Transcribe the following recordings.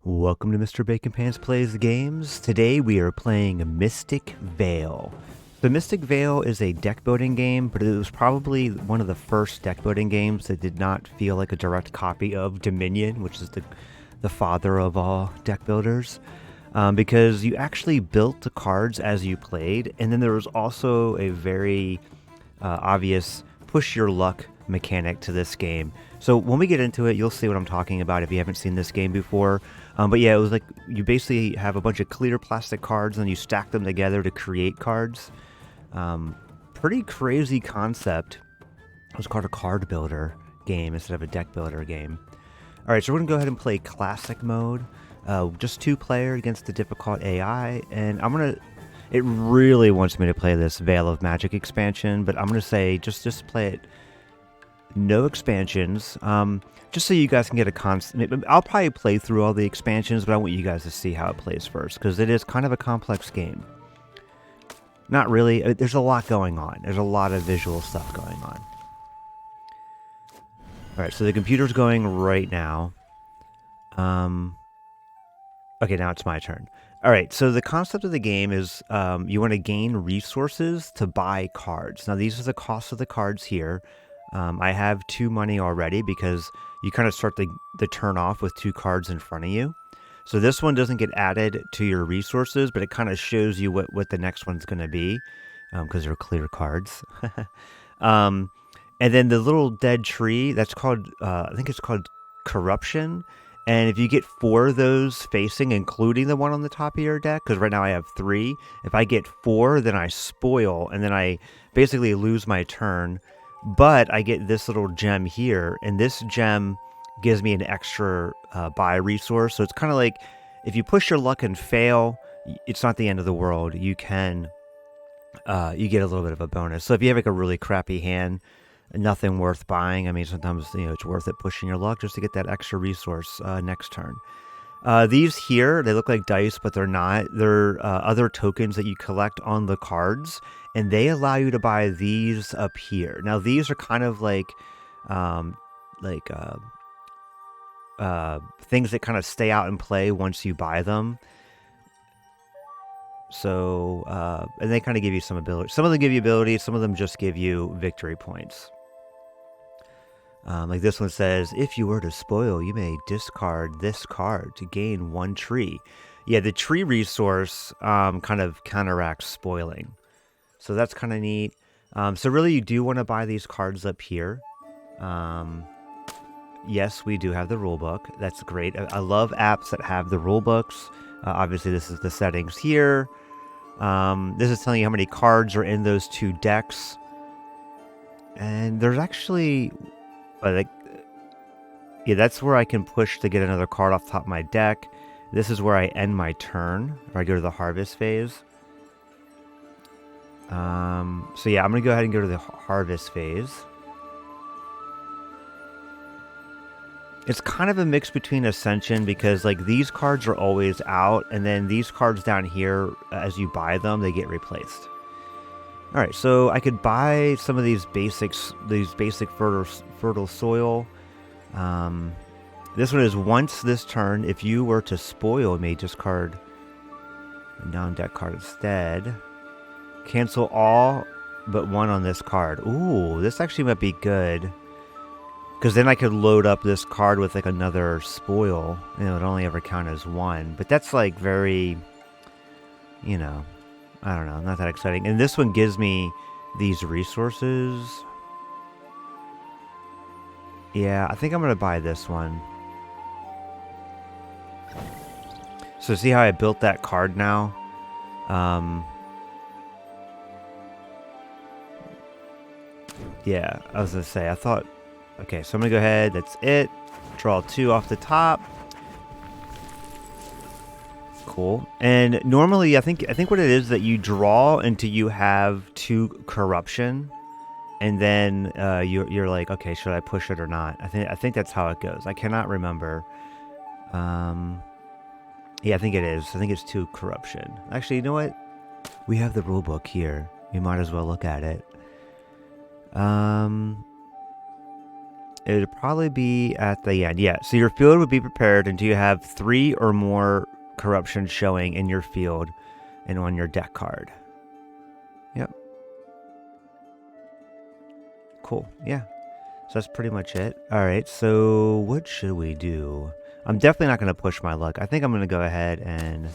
Welcome to Mr. Bacon Pants Plays Games. Today we are playing Mystic Vale. The Mystic Vale is a deck building game, but it was probably one of the first deck building games that did not feel like a direct copy of Dominion, which is the father of all deck builders, because you actually built the cards as you played, and then there was also a very obvious push your luck mechanic to this game. So when we get into it, you'll see what I'm talking about if you haven't seen this game before. But yeah, it was like you basically have a bunch of clear plastic cards and you stack them together to create cards. Pretty crazy concept. It was called a card builder game instead of a deck builder game. All right, so we're gonna go ahead and play classic mode. Just 2-player against the difficult AI, and it really wants me to play this Veil of Magic expansion, but I'm gonna say just play it. No expansions. Just so you guys can get a concept. I'll probably play through all the expansions, but I want you guys to see how it plays first, because it is kind of a complex game. Not really. There's a lot going on. There's a lot of visual stuff going on. Alright, so the computer's going right now. Okay, now it's my turn. Alright, so the concept of the game is you want to gain resources to buy cards. Now, these are the costs of the cards here. I have 2 money already because you kind of start the turn off with 2 cards in front of you. So this one doesn't get added to your resources, but it kind of shows you what the next one's going to be because they're clear cards. And then the little dead tree, that's called, I think it's called corruption. And if you get 4 of those facing, including the one on the top of your deck, because right now I have 3, if I get 4, then I spoil, and then I basically lose my turn. But I get this little gem here, and this gem gives me an extra buy resource. So it's kind of like if you push your luck and fail, it's not the end of the world. You can you get a little bit of a bonus. So if you have like a really crappy hand, nothing worth buying. I mean, sometimes it's worth it pushing your luck just to get that extra resource next turn. These here, they look like dice, but they're not. They're other tokens that you collect on the cards, and they allow you to buy these up here. Now, these are kind of like things that kind of stay out and play once you buy them. So, and they kind of give you some ability. Some of them give you abilities, some of them just give you victory points. Like this one says, if you were to spoil, you may discard this card to gain 1 tree. Yeah, the tree resource kind of counteracts spoiling. So that's kind of neat. So really, you do want to buy these cards up here. Yes, we do have the rule book. That's great. I love apps that have the rule books. Obviously, this is the settings here. This is telling you how many cards are in those 2 decks. And there's actually... yeah, that's where I can push to get another card off the top of my deck. This is where I end my turn, or I go to the harvest phase. So yeah, I'm going to go ahead and go to the harvest phase. It's kind of a mix between Ascension because like these cards are always out, and then these cards down here, as you buy them, they get replaced. All right, so I could buy some of these basic fertile soil. This one is once this turn, if you were to spoil, you may discard a non-deck card instead. Cancel all but 1 on this card. Ooh, this actually might be good. Because then I could load up this card with like another spoil, and it would only ever count as 1. But that's like very, I don't know, not that exciting. And this one gives me these resources. Yeah, I think I'm going to buy this one. So see how I built that card now? Yeah, I was going to say, I thought... Okay, so I'm going to go ahead, that's it. Draw 2 off the top. Cool. And normally, I think what it is that you draw until you have 2 corruption, and then you're like, okay, should I push it or not? I think that's how it goes. I cannot remember. Yeah, I think it is. I think it's 2 corruption. Actually, you know what? We have the rule book here. We might as well look at it. It would probably be at the end. Yeah, so your field would be prepared until you have 3 or more corruption showing in your field and on your deck card. Yep. Cool. Yeah. So that's pretty much it. All right, so what should we do? I'm definitely not going to push my luck. I think I'm going to go ahead and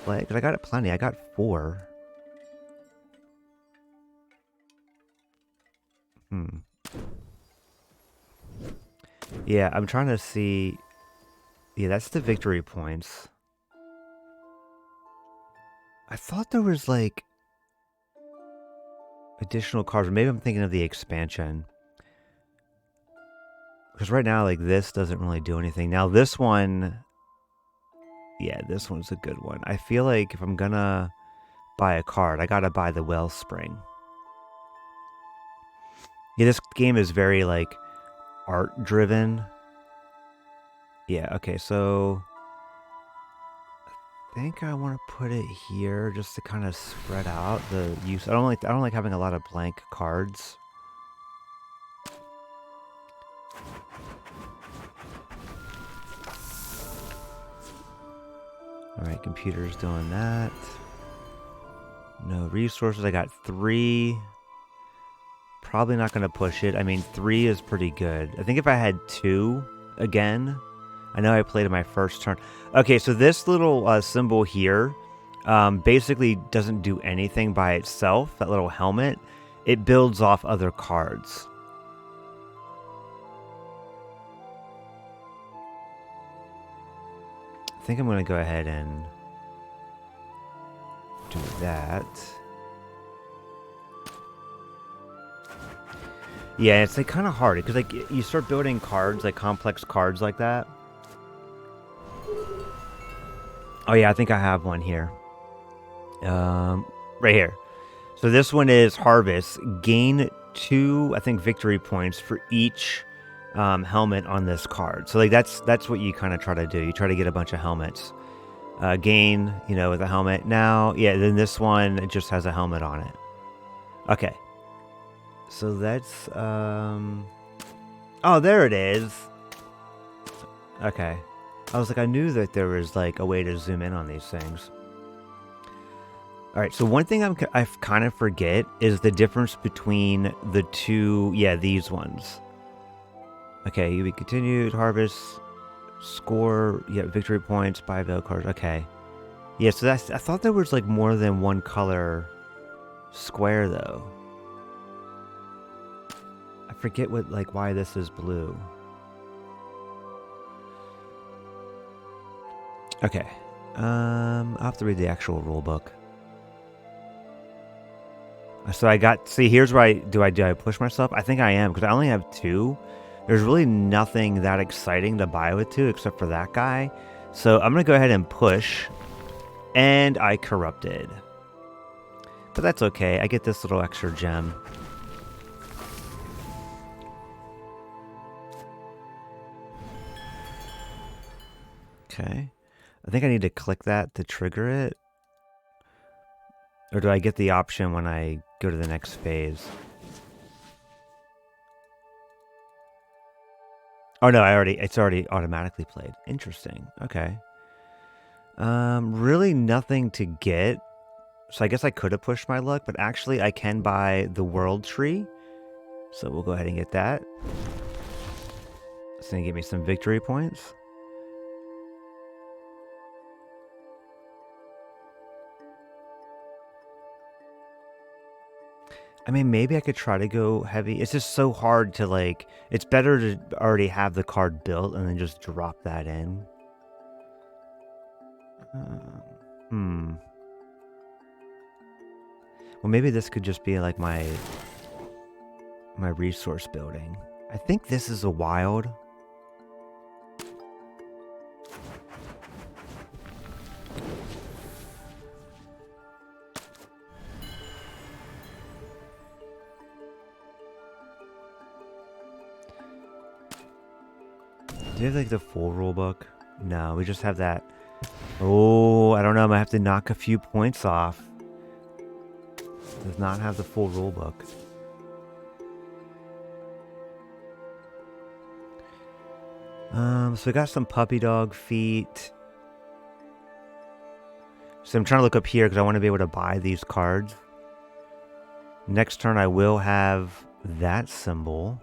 play, because I got it plenty. I got 4. Yeah, I'm trying to see. Yeah, that's the victory points. I thought there was like additional cards. Maybe I'm thinking of the expansion. Because right now, like, this doesn't really do anything. Now, this one... Yeah, this one's a good one. I feel like if I'm gonna buy a card, I gotta buy the Wellspring. Yeah, this game is very, like, art-driven. Yeah, okay, so... I think I want to put it here just to kind of spread out the use. I don't like having a lot of blank cards. Alright, computer's doing that. No resources. I got 3. Probably not going to push it. I mean, 3 is pretty good. I think if I had 2 again... I know I played in my first turn. Okay, so this little symbol here basically doesn't do anything by itself. That little helmet. It builds off other cards. I think I'm going to go ahead and do that. Yeah, it's like kind of hard because like you start building cards, like complex cards like that. Oh yeah, I think I have one here. Right here. So this one is Harvest. Gain 2, I think, victory points for each helmet on this card. So like that's what you kind of try to do. You try to get a bunch of helmets. Gain, with a helmet. Now, yeah, then this one, it just has a helmet on it. Okay. So that's, oh, there it is. Okay. I was like, I knew that there was like a way to zoom in on these things. All right, so one thing I kind of forget is the difference between the two, these ones. Okay, you continued, harvest, score, victory points, buy veil cards, okay. Yeah, so I thought there was like more than one color square though. I forget why this is blue. Okay. I'll have to read the actual rule book. So here's where do I push myself? I think I am, because I only have 2. There's really nothing that exciting to buy with 2 except for that guy. So I'm going to go ahead and push. And I corrupted. But that's okay. I get this little extra gem. Okay. I think I need to click that to trigger it. Or do I get the option when I go to the next phase? Oh no, it's already automatically played. Interesting. Okay. Really nothing to get. So I guess I could have pushed my luck, but actually I can buy the world tree. So we'll go ahead and get that. It's gonna give me some victory points. I mean, maybe I could try to go heavy. It's just so hard to like... It's better to already have the card built and then just drop that in. Well, maybe this could just be like my resource building. I think this is a wild. Do you have like the full rule book? No, we just have that. Oh, I don't know. I might have to knock a few points off. Does not have the full rule book. So we got some puppy dog feet. So I'm trying to look up here because I want to be able to buy these cards. Next turn I will have that symbol.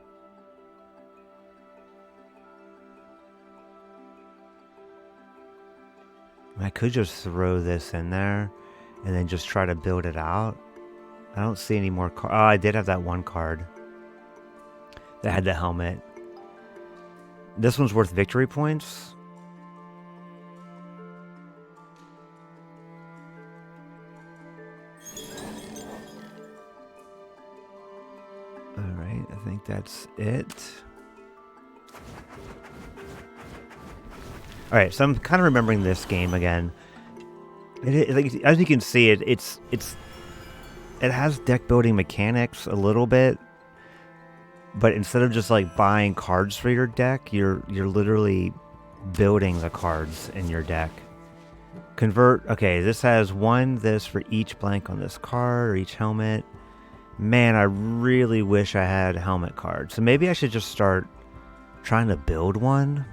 I could just throw this in there and then just try to build it out. I don't see any more cards. Oh, I did have that one card that had the helmet. This one's worth victory points. Alright, I think that's it. Alright, so I'm kind of remembering this game again. Like, as you can see, it has deck building mechanics a little bit, but instead of just like buying cards for your deck, you're literally building the cards in your deck. Convert. Okay, this has this for each blank on this card or each helmet. Man, I really wish I had helmet cards. So maybe I should just start trying to build one.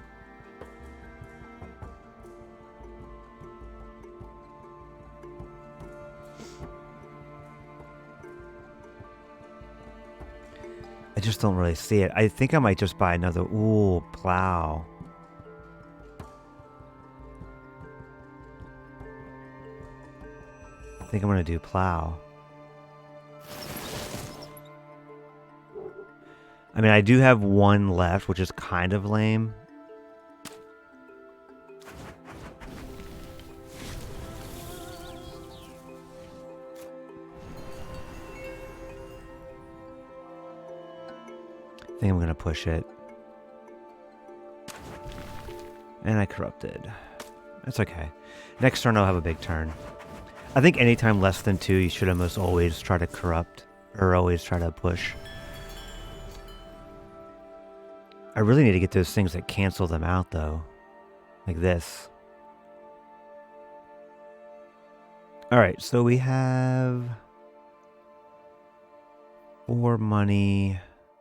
I just don't really see it. I think I might just buy another. Ooh, plow. I think I'm going to do plow. I mean, I do have one left, which is kind of lame. I think I'm going to push it. And I corrupted. That's okay. Next turn, I'll have a big turn. I think anytime less than 2, you should almost always try to corrupt. Or always try to push. I really need to get those things that cancel them out, though. Like this. Alright, so we have 4 money.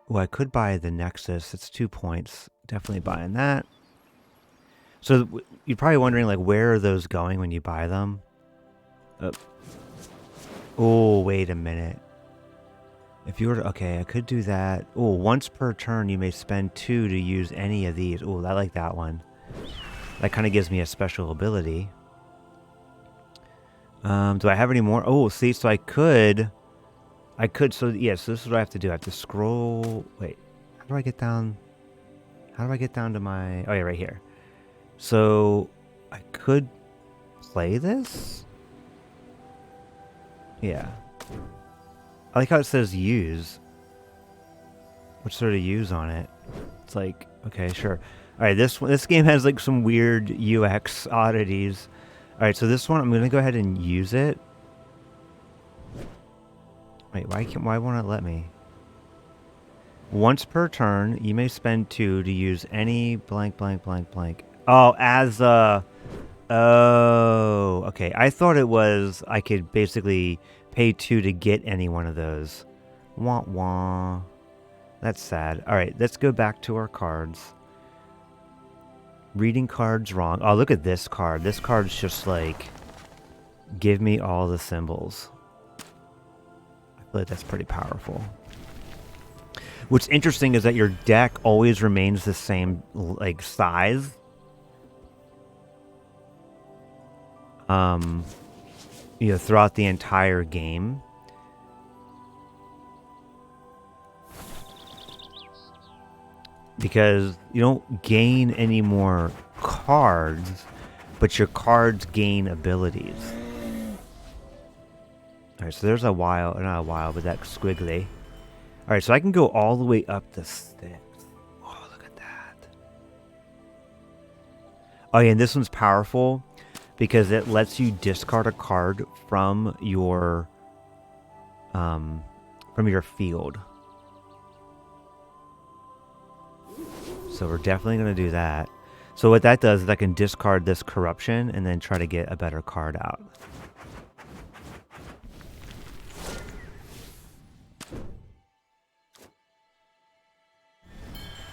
Oh, I could buy the Nexus. It's 2 points. Definitely buying that. So you're probably wondering, like, where are those going when you buy them? Oh, wait a minute. If you were to, okay, I could do that. Oh, once per turn, you may spend 2 to use any of these. Oh, I like that one. That kind of gives me a special ability. Do I have any more? Oh, see, so I could, so yes, so this is what I have to do. I have to scroll. Wait, how do I get down? How do I get down to my, oh yeah, right here. So I could play this? Yeah. I like how it says use. What's there to use on it? It's like, okay, sure. All right, this game has like some weird UX oddities. All right, so this one, I'm gonna go ahead and use it. Wait, why won't it let me? Once per turn, you may spend 2 to use any blank, blank, blank, blank. Oh, as a, oh, okay. I thought it was I could basically pay 2 to get any one of those. Wah wah. That's sad. All right, let's go back to our cards. Reading cards wrong. Oh, look at this card. This card's just like, give me all the symbols. I feel like that's pretty powerful. What's interesting is that your deck always remains the same, like, size. You know, throughout the entire game. Because you don't gain any more cards, but your cards gain abilities. Alright, so there's a while, not a while, but that squiggly. Alright, so I can go all the way up to 6. Oh, look at that. Oh yeah, and this one's powerful because it lets you discard a card from your field. So we're definitely going to do that. So what that does is I can discard this corruption and then try to get a better card out.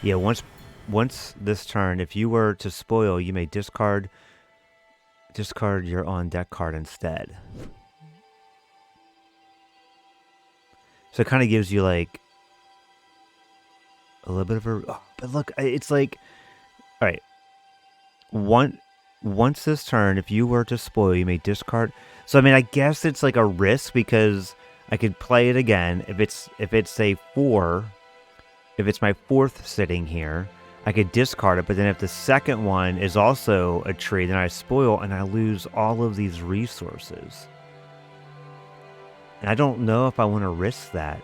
Yeah, once once this turn, if you were to spoil, you may discard your on deck card instead. So it kind of gives you like a little bit of a. Oh, but look, it's like, all right. Once this turn, if you were to spoil, you may discard. So I mean, I guess it's like a risk because I could play it again if it's a 4. If it's my 4th sitting here, I could discard it. But then if the second one is also a tree, then I spoil and I lose all of these resources. And I don't know if I want to risk that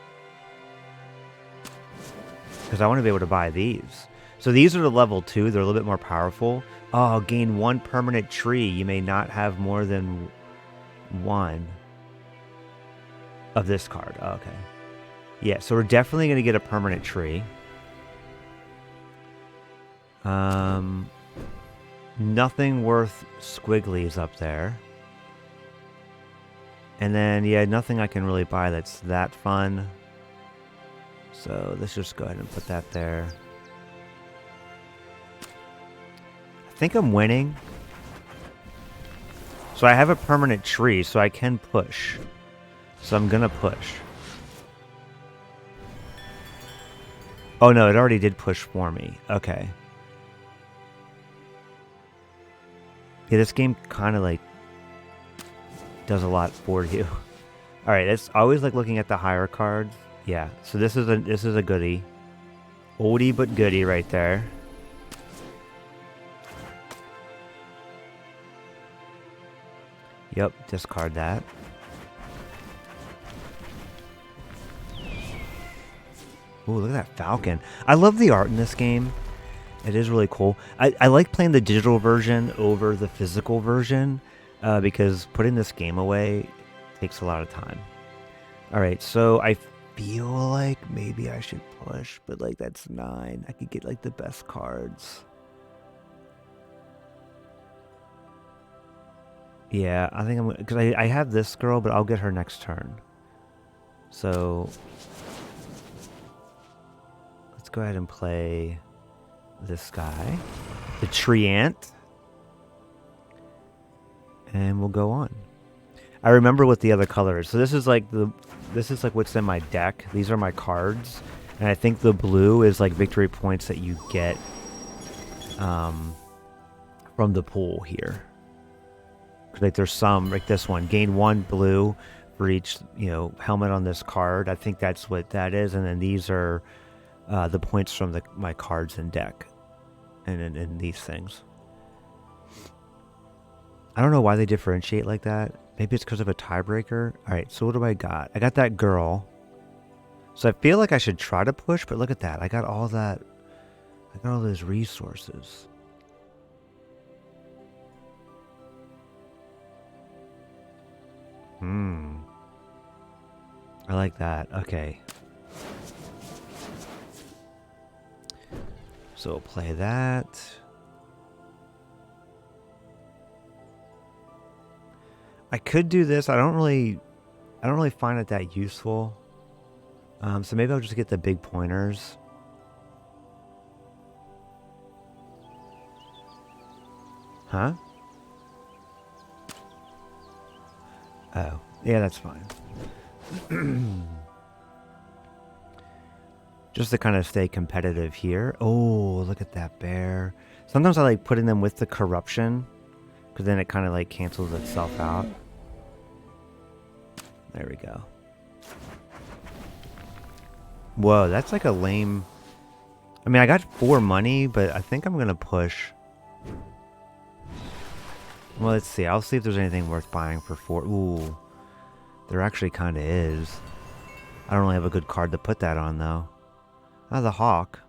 because I want to be able to buy these. So these are the level 2. They're a little bit more powerful. Oh, gain 1 permanent tree. You may not have more than 1 of this card. Oh, okay. Yeah, so we're definitely going to get a permanent tree. Nothing worth squigglies up there. And then, yeah, nothing I can really buy that's that fun. So let's just go ahead and put that there. I think I'm winning. So I have a permanent tree, so I can push. So I'm gonna push. Oh no, it already did push for me. Okay. Yeah, this game kind of like does a lot for you. All right, it's always like looking at the higher cards. Yeah, so this is a goodie. Oldie but goodie right there. Yep, discard that. Ooh, look at that falcon. I love the art in this game. It is really cool. I like playing the digital version over the physical version because putting this game away takes a lot of time. All right, so I feel like maybe I should push, but like that's 9. I could get like the best cards. Yeah, I think I'm because I have this girl, but I'll get her next turn. So let's go ahead and play this guy, the tree ant, and we'll go on. I remember what the other color is. So this is like what's in my deck. These are my cards, and I think the blue is like victory points that you get from the pool here. Like there's some like this one, gain 1 blue for each helmet on this card. I think that's what that is, and then these are the points from my cards in deck, and in these things. I don't know why they differentiate like that. Maybe it's because of a tiebreaker. All right, so what do I got? I got that girl. So I feel like I should try to push, but look at that. I got all that. I got all those resources. I like that. Okay. So we'll play that. I could do this. I don't really find it that useful. So maybe I'll just get the big pointers. Huh? Oh, yeah, that's fine. Just to kind of stay competitive here. Oh, look at that bear. Sometimes I like putting them with the corruption, because then it kind of like cancels itself out. There we go. Whoa, that's like a lame... I mean, I got 4 money, but I think I'm going to push. Well, let's see. I'll see if there's anything worth buying for 4. Ooh, there actually kind of is. I don't really have a good card to put that on, though. Oh, the hawk.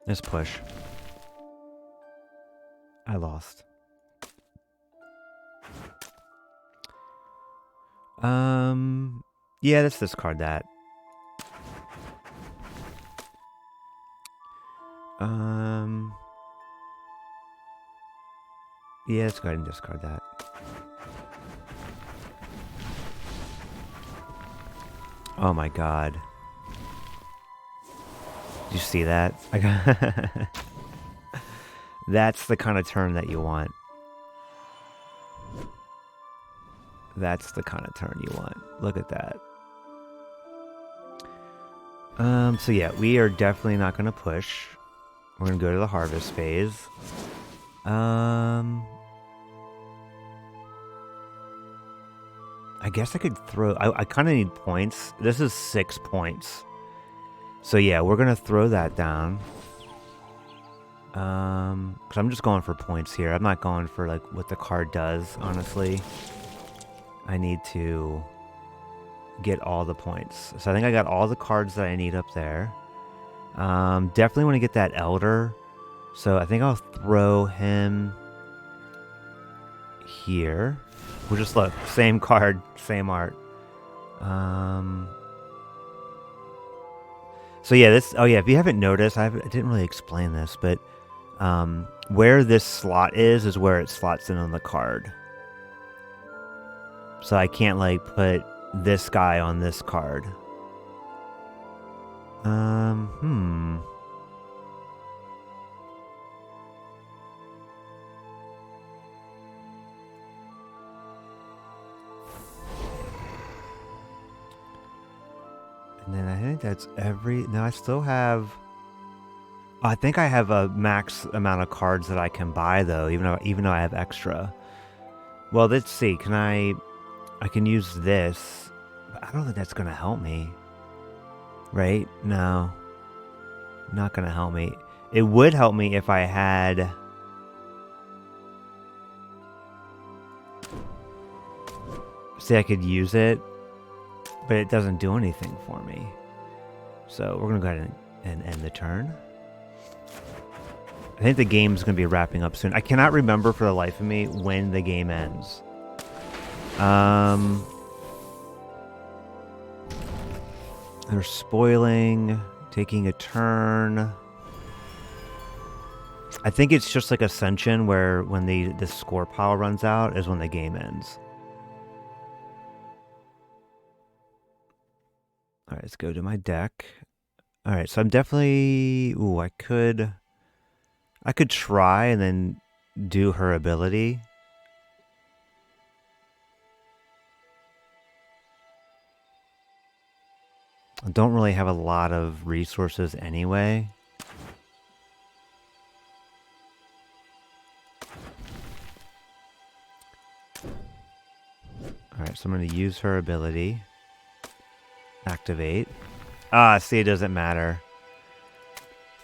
Let's push. I lost. Yeah, let's discard that. Yeah, let's go ahead and discard that. Oh my god. Did you see that? I got That's the kind of turn that you want. That's the kind of turn you want. Look at that. So yeah, we are definitely not going to push. We're going to go to the harvest phase. I guess I could throw... I kind of need points. This is 6 points. So yeah, we're going to throw that down. Because I'm just going for points here. I'm not going for like what the card does, honestly. I need to get all the points. So I think I got all the cards that I need up there. Definitely want to get that Elder. So I think I'll throw him here. We'll just look. Same card, same art. So yeah, this... Oh yeah, if you haven't noticed, I didn't really explain this, but where this slot is where it slots in on the card. So I can't like put this guy on this card. And then I think that's every... No, I still have... I think I have a max amount of cards that I can buy though, even though I have extra. Well, let's see. Can I can use this, but I don't think that's gonna help me. Right? No. Not gonna help me. It would help me if I had... See, I could use it, but it doesn't do anything for me. So we're gonna go ahead and end the turn. I think the game's going to be wrapping up soon. I cannot remember for the life of me when the game ends. They're spoiling, taking a turn. I think it's just like Ascension, where when the score pile runs out is when the game ends. All right, let's go to my deck. All right, so I'm definitely... Ooh, I could try and then do her ability. I don't really have a lot of resources anyway. Alright, so I'm going to use her ability. Activate. Ah, see, it doesn't matter.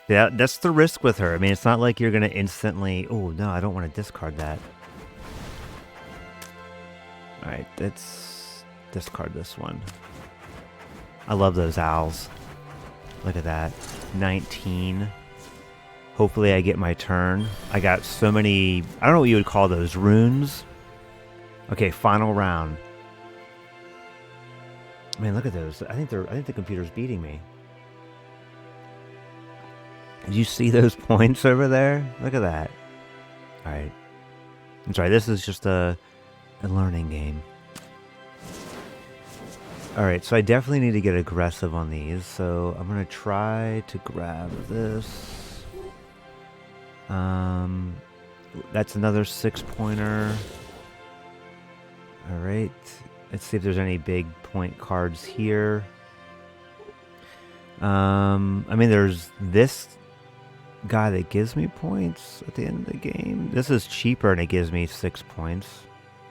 Yeah, that's the risk with her. I mean, it's not like you're going to instantly... Oh, no, I don't want to discard that. Alright, let's discard this one. I love those owls. Look at that. 19. Hopefully I get my turn. I got so many... I don't know what you would call those. Runes? Okay, final round. Man, look at those. I think the computer's beating me. Did you see those points over there? Look at that. Alright. I'm sorry, this is just a learning game. Alright, so I definitely need to get aggressive on these, so I'm going to try to grab this. That's another 6-pointer. Alright, let's see if there's any big point cards here. I mean, there's this guy that gives me points at the end of the game. This is cheaper and it gives me 6 points,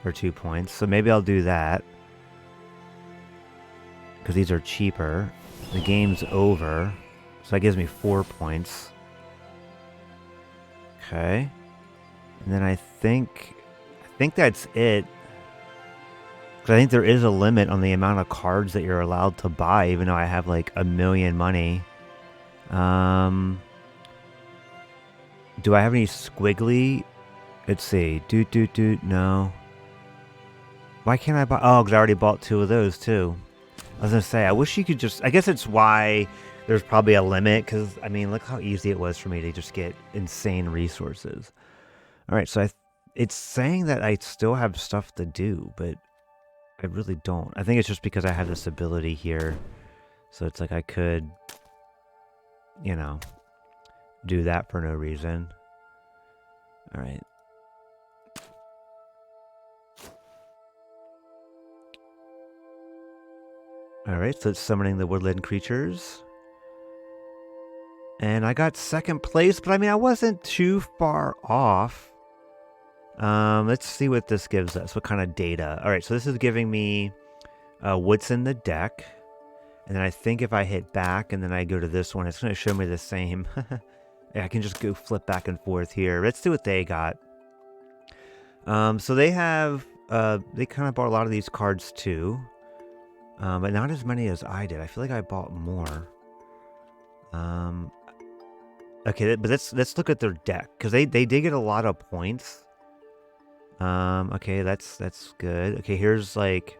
or 2 points, so maybe I'll do that. Because these are cheaper. The game's over. So that gives me 4 points. Okay. And then I think that's it. Because I think there is a limit on the amount of cards that you're allowed to buy, even though I have like 1 million money. Do I have any squiggly? Let's see. No. Why can't I buy? Oh, because I already bought 2 of those too. I was going to say, I wish you could just... I guess it's why there's probably a limit, because, I mean, look how easy it was for me to just get insane resources. Alright, so it's saying that I still have stuff to do, but I really don't. I think it's just because I have this ability here. So it's like I could, you know, do that for no reason. All right. All right, so it's summoning the woodland creatures. And I got second place, but I mean, I wasn't too far off. Let's see what this gives us. What kind of data? All right, so this is giving me what's in the deck. And then I think if I hit back and then I go to this one, it's going to show me the same. Yeah, I can just go flip back and forth here. Let's see what they got. So they have, they kind of bought a lot of these cards too. But not as many as I did. I feel like I bought more. Okay, but let's look at their deck. Because they did get a lot of points. Okay, that's good. Okay, here's like...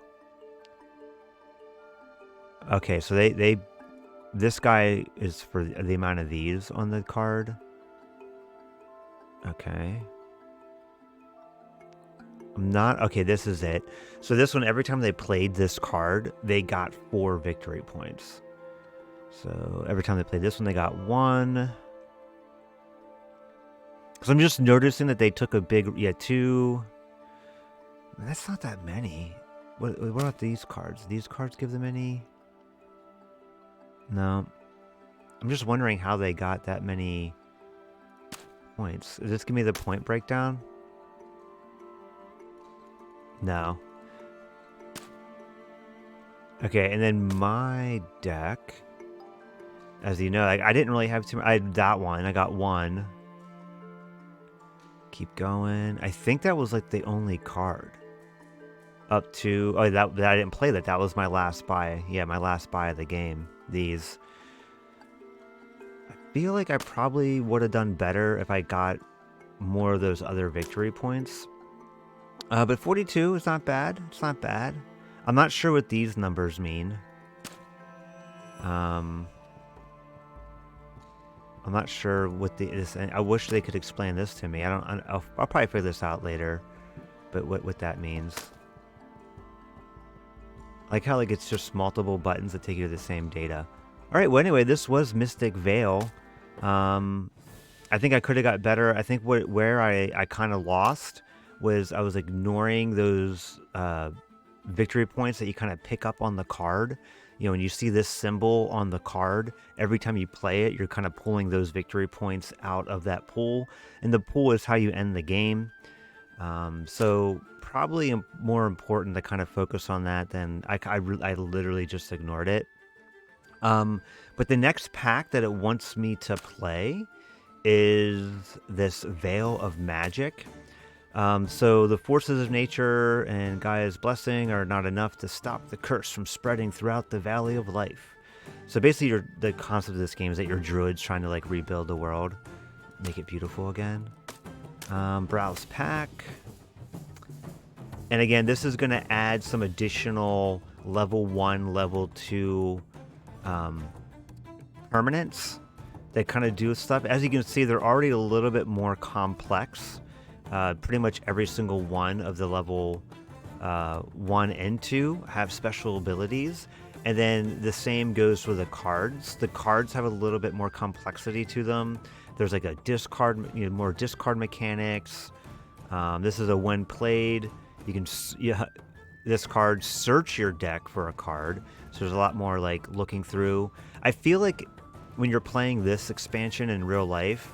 Okay, so they this guy is for the amount of these on the card. Okay. I'm not... Okay, this is it. So this one, every time they played this card, they got 4 victory points. So every time they played this one, they got 1. So I'm just noticing that they took a big... Yeah, 2... That's not that many. What about these cards? These cards give them any... No. I'm just wondering how they got that many points. Does this give me the point breakdown? No. Okay, and then my deck, as you know, like, I didn't really have too much. I had that one. I got 1. Keep going. I think that was like the only card. Up to... Oh, that I didn't play that. That was my last buy. Yeah, my last buy of the game. These. I feel like I probably would have done better if I got more of those other victory points. But 42 is not bad. It's not bad. I'm not sure what these numbers mean. I'm not sure what this. I wish they could explain this to me. I'll probably figure this out later. But what that means. I like how like it's just multiple buttons that take you to the same data. All right. Well, anyway, this was Mystic Vale. I think I could have got better. I think where I kind of lost was I was ignoring those victory points that you kind of pick up on the card. You know, when you see this symbol on the card, every time you play it, you're kind of pulling those victory points out of that pool. And the pool is how you end the game. So probably more important to kind of focus on that than I literally just ignored it. But the next pack that it wants me to play is this Veil of Magic. So the forces of nature and Gaia's blessing are not enough to stop the curse from spreading throughout the Valley of Life. So basically the concept of this game is that you're druids trying to like rebuild the world, make it beautiful again. Browse pack. And again, this is going to add some additional level 1, level 2 permanents that kind of do stuff. As you can see, they're already a little bit more complex. Pretty much every single one of the level 1 and 2 have special abilities. And then the same goes for the cards. The cards have a little bit more complexity to them. There's like a discard, more discard mechanics. This is a when played. You can, this card, search your deck for a card. So there's a lot more like looking through. I feel like when you're playing this expansion in real life,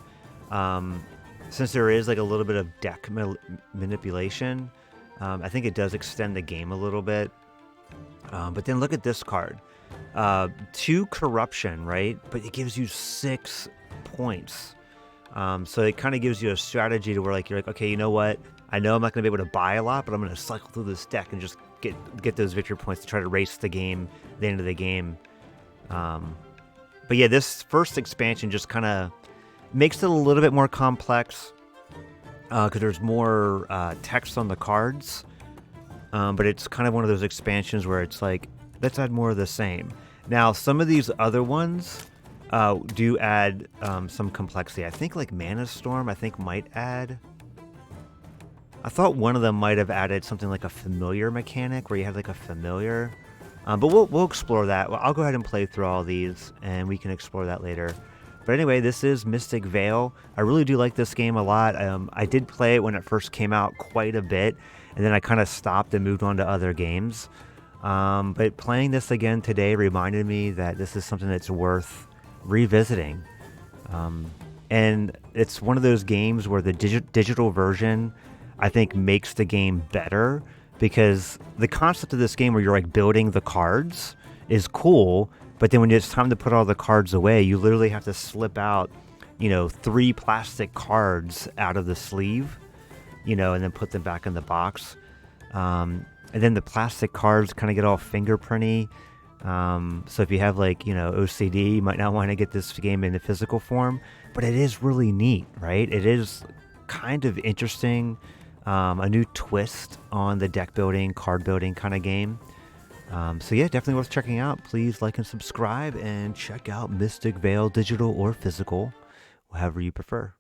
since there is like a little bit of deck manipulation, I think it does extend the game a little bit. But then look at this card. 2 corruption, right? But it gives you 6 points. So it kind of gives you a strategy to where like you're like, okay, you know what? I know I'm not going to be able to buy a lot, but I'm going to cycle through this deck and just get those victory points to try to race the game, the end of the game. But yeah, this first expansion just kind of makes it a little bit more complex because there's more text on the cards. But it's kind of one of those expansions where it's like, let's add more of the same. Now, some of these other ones do add some complexity. I think like Mana Storm, I think might add... I thought one of them might have added something like a familiar mechanic where you had like a familiar. But we'll explore that. Well, I'll go ahead and play through all these, and we can explore that later. But anyway, this is Mystic Vale. I really do like this game a lot. I did play it when it first came out quite a bit, and then I kind of stopped and moved on to other games. But playing this again today reminded me that this is something that's worth revisiting. And it's one of those games where the digital version, I think, makes the game better, because the concept of this game where you're like building the cards is cool, but then when it's time to put all the cards away, you literally have to slip out, 3 plastic cards out of the sleeve, and then put them back in the box. And then the plastic cards kind of get all fingerprinty. So if you have OCD, you might not want to get this game in the physical form, but it is really neat, right? It is kind of interesting. A new twist on the deck building, card building kind of game. So yeah, definitely worth checking out. Please like and subscribe, and check out Mystic Vale, digital or physical, however you prefer.